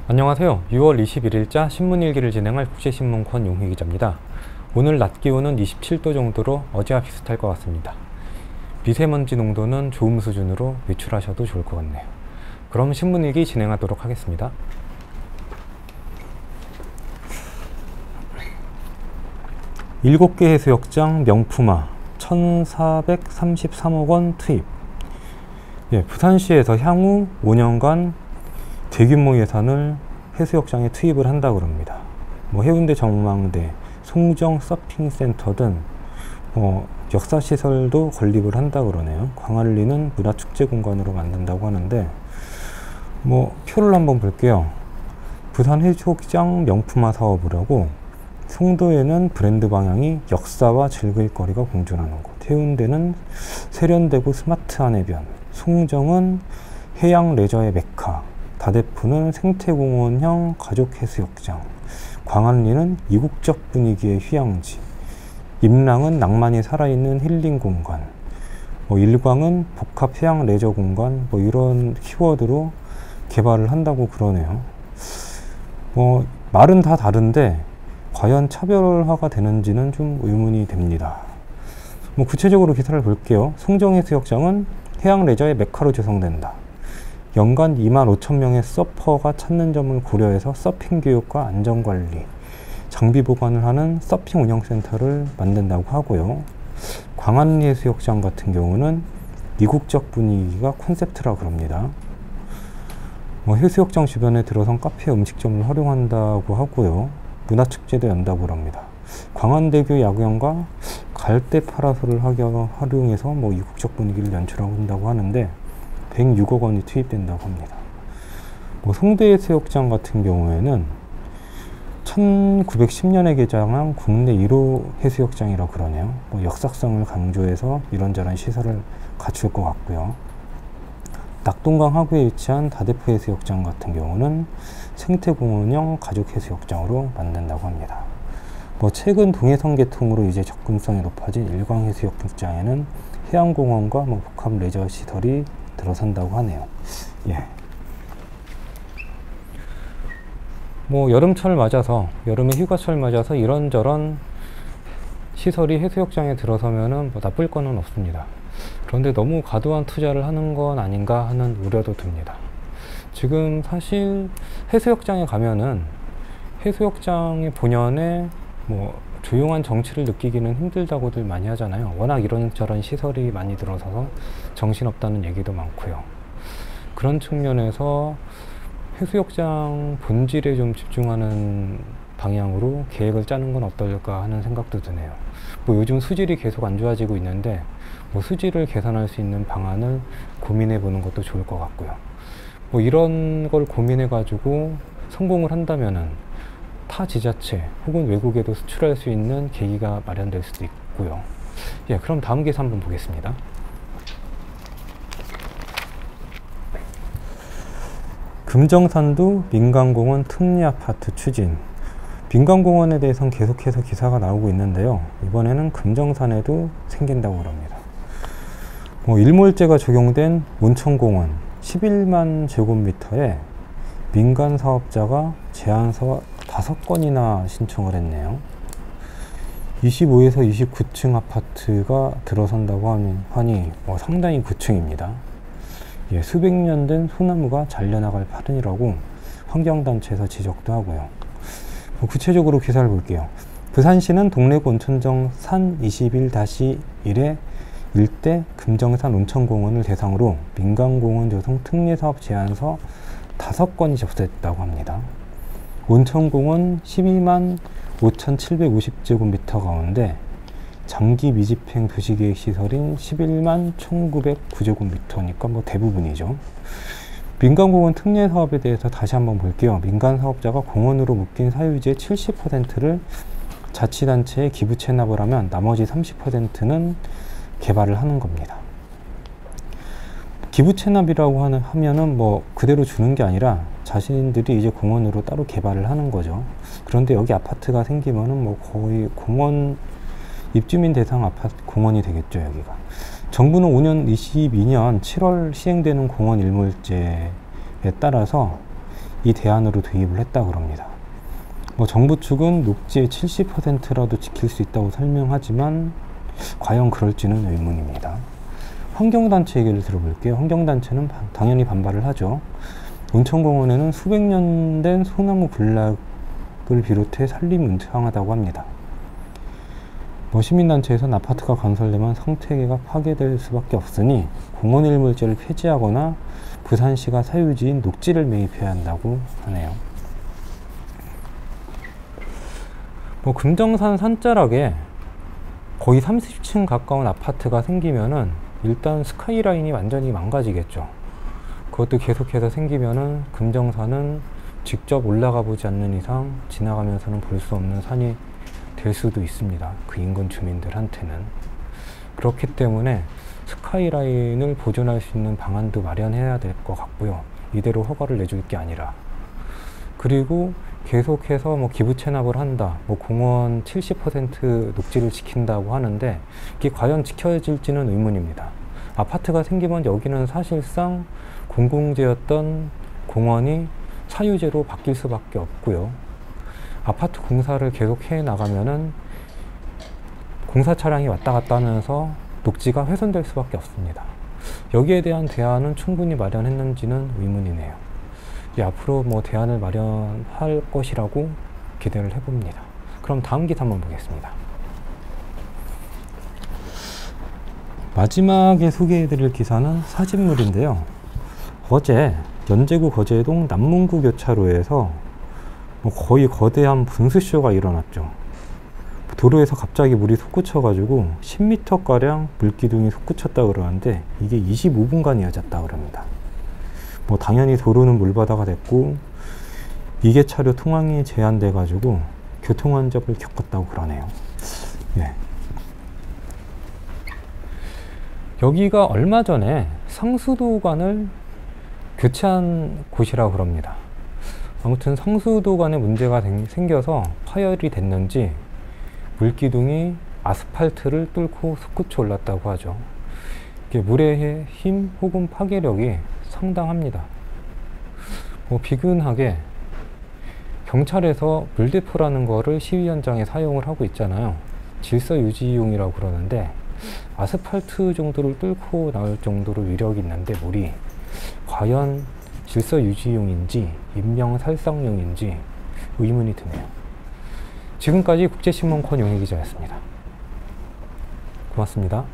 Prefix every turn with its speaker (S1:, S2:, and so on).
S1: 안녕하세요. 6월 21일자 신문일기를 진행할 국제신문권 용희 기자입니다. 오늘 낮 기온은 27도 정도로 어제와 비슷할 것 같습니다. 미세먼지 농도는 좋음 수준으로 외출하셔도 좋을 것 같네요. 그럼 신문일기 진행하도록 하겠습니다. 일곱 개 해수욕장 명품화 1,433억 원 투입. 부산시에서 향후 5년간 대규모 예산을 해수욕장에 투입을 한다고 합니다. 해운대 전망대, 송정 서핑센터 등 역사시설도 건립을 한다고 그러네요. 광안리는 문화축제공간으로 만든다고 하는데 표를 한번 볼게요. 부산 해수욕장 명품화 사업을 하고, 송도에는 브랜드 방향이 역사와 즐길거리가 공존하는 곳, 해운대는 세련되고 스마트한 해변, 송정은 해양 레저의 메카, 다대포는 생태공원형 가족해수욕장, 광안리는 이국적 분위기의 휴양지, 임랑은 낭만이 살아있는 힐링 공간, 일광은 복합 해양 레저 공간, 이런 키워드로 개발을 한다고 그러네요. 말은 다 다른데 과연 차별화가 되는지는 좀 의문이 됩니다. 구체적으로 기사를 볼게요. 송정해수욕장은 해양 레저의 메카로 조성된다. 연간 25,000명의 서퍼가 찾는 점을 고려해서 서핑 교육과 안전관리, 장비 보관을 하는 서핑 운영센터를 만든다고 하고요. 광안리 해수욕장 같은 경우는 이국적 분위기가 컨셉트라고 합니다. 해수욕장 주변에 들어선 카페 음식점을 활용한다고 하고요. 문화축제도 연다고 합니다. 광안대교 야구장과 갈대 파라솔을 활용해서 이국적 분위기를 연출한다고 하는데 106억 원이 투입된다고 합니다. 송대 해수욕장 같은 경우에는 1910년에 개장한 국내 1호 해수욕장이라고 그러네요. 역사성을 강조해서 이런저런 시설을 갖출 것 같고요. 낙동강 하구에 위치한 다대포 해수욕장 같은 경우는 생태공원형 가족해수욕장으로 만든다고 합니다. 최근 동해선 개통으로 이제 접근성이 높아진 일광해수욕장에는 해양공원과 복합 레저 시설이 들어선다고 하네요. 여름철 맞아서, 여름의 휴가철 맞아서 이런저런 시설이 해수욕장에 들어서면은 나쁠 거는 없습니다. 그런데 너무 과도한 투자를 하는 건 아닌가 하는 우려도 듭니다. 지금 사실 해수욕장에 가면은 해수욕장의 본연의 조용한 정취를 느끼기는 힘들다고들 많이 하잖아요. 워낙 이런저런 시설이 많이 들어서서 정신없다는 얘기도 많고요. 그런 측면에서 해수욕장 본질에 좀 집중하는 방향으로 계획을 짜는 건 어떨까 하는 생각도 드네요. 요즘 수질이 계속 안 좋아지고 있는데 수질을 개선할 수 있는 방안을 고민해 보는 것도 좋을 것 같고요. 이런 걸 고민해 가지고 성공을 한다면은 타 지자체 혹은 외국에도 수출할 수 있는 계기가 마련될 수도 있고요. 그럼 다음 기사 한번 보겠습니다. 금정산도 민간공원 특례아파트 추진. 민간공원에 대해서는 계속해서 기사가 나오고 있는데요. 이번에는 금정산에도 생긴다고 합니다. 일몰제가 적용된 온천공원 11만 제곱미터에 민간 사업자가 제안서 5건이나 신청을 했네요. 25에서 29층 아파트가 들어선다고 하니 상당히 고층입니다. 수백 년 된 소나무가 잘려나갈 판이라고 환경단체에서 지적도 하고요. 구체적으로 기사를 볼게요. 부산시는 동래구 온천정 산 21-1의 일대 금정산 온천공원을 대상으로 민간공원 조성 특례사업 제안서 5건이 접수했다고 합니다. 온천공원 12만 5,750제곱미터 가운데 장기 미집행 도시계획 시설인 11만 1,909제곱미터니까 대부분이죠. 민간공원 특례 사업에 대해서 다시 한번 볼게요. 민간 사업자가 공원으로 묶인 사유지의 70%를 자치단체에 기부 체납을 하면 나머지 30%는 개발을 하는 겁니다. 기부 체납이라고 하면은 그대로 주는 게 아니라 자신들이 이제 공원으로 따로 개발을 하는 거죠. 그런데 여기 아파트가 생기면은 거의 공원 입주민 대상 아파트 공원이 되겠죠. 여기가 정부는 22년 7월 시행되는 공원 일몰제에 따라서 이 대안으로 도입을 했다 그럽니다. 정부 측은 녹지의 70%라도 지킬 수 있다고 설명하지만 과연 그럴지는 의문입니다. 환경단체 얘기를 들어볼게요. 환경단체는 당연히 반발을 하죠. 온천공원에는 수백 년 된 소나무 군락을 비롯해 산림이 은퇴하다고 합니다. 시민단체에서는 아파트가 건설되면 생태계가 파괴될 수밖에 없으니 공원 일몰제를 폐지하거나 부산시가 사유지인 녹지를 매입해야 한다고 하네요. 금정산 산자락에 거의 30층 가까운 아파트가 생기면은 일단 스카이라인이 완전히 망가지겠죠. 그것도 계속해서 생기면은 금정산은 직접 올라가 보지 않는 이상 지나가면서는 볼 수 없는 산이 될 수도 있습니다. 그 인근 주민들한테는. 그렇기 때문에 스카이라인을 보존할 수 있는 방안도 마련해야 될 것 같고요. 이대로 허가를 내줄 게 아니라. 그리고 계속해서 기부 체납을 한다. 공원 70% 녹지를 지킨다고 하는데 이게 과연 지켜질지는 의문입니다. 아파트가 생기면 여기는 사실상 공공재였던 공원이 사유재로 바뀔 수밖에 없고요. 아파트 공사를 계속 해 나가면은 공사 차량이 왔다 갔다 하면서 녹지가 훼손될 수밖에 없습니다. 여기에 대한 대안은 충분히 마련했는지는 의문이네요. 앞으로 대안을 마련할 것이라고 기대를 해봅니다. 그럼 다음 기사 한번 보겠습니다. 마지막에 소개해드릴 기사는 사진물인데요. 어제 연제구 거제동 남문구 교차로에서 거의 거대한 분수쇼가 일어났죠. 도로에서 갑자기 물이 솟구쳐 가지고 10m가량 물기둥이 솟구쳤다 그러는데 이게 25분간 이어졌다 그럽니다. 당연히 도로는 물바다가 됐고 미개차로 통항이 제한돼 가지고 교통안전을 겪었다고 그러네요. 예. 여기가 얼마 전에 상수도관을 교체한 곳이라고 그럽니다. 아무튼 상수도관에 문제가 생겨서 파열이 됐는지 물기둥이 아스팔트를 뚫고 솟구쳐 올랐다고 하죠. 이게 물의 힘 혹은 파괴력이 상당합니다. 비근하게 경찰에서 물대포라는 거를 시위 현장에 사용을 하고 있잖아요. 질서 유지용이라고 그러는데 아스팔트 정도를 뚫고 나올 정도로 위력이 있는데 물이 과연 질서 유지용인지 인명살상용인지 의문이 드네요. 지금까지 국제신문 권용희 기자였습니다. 고맙습니다.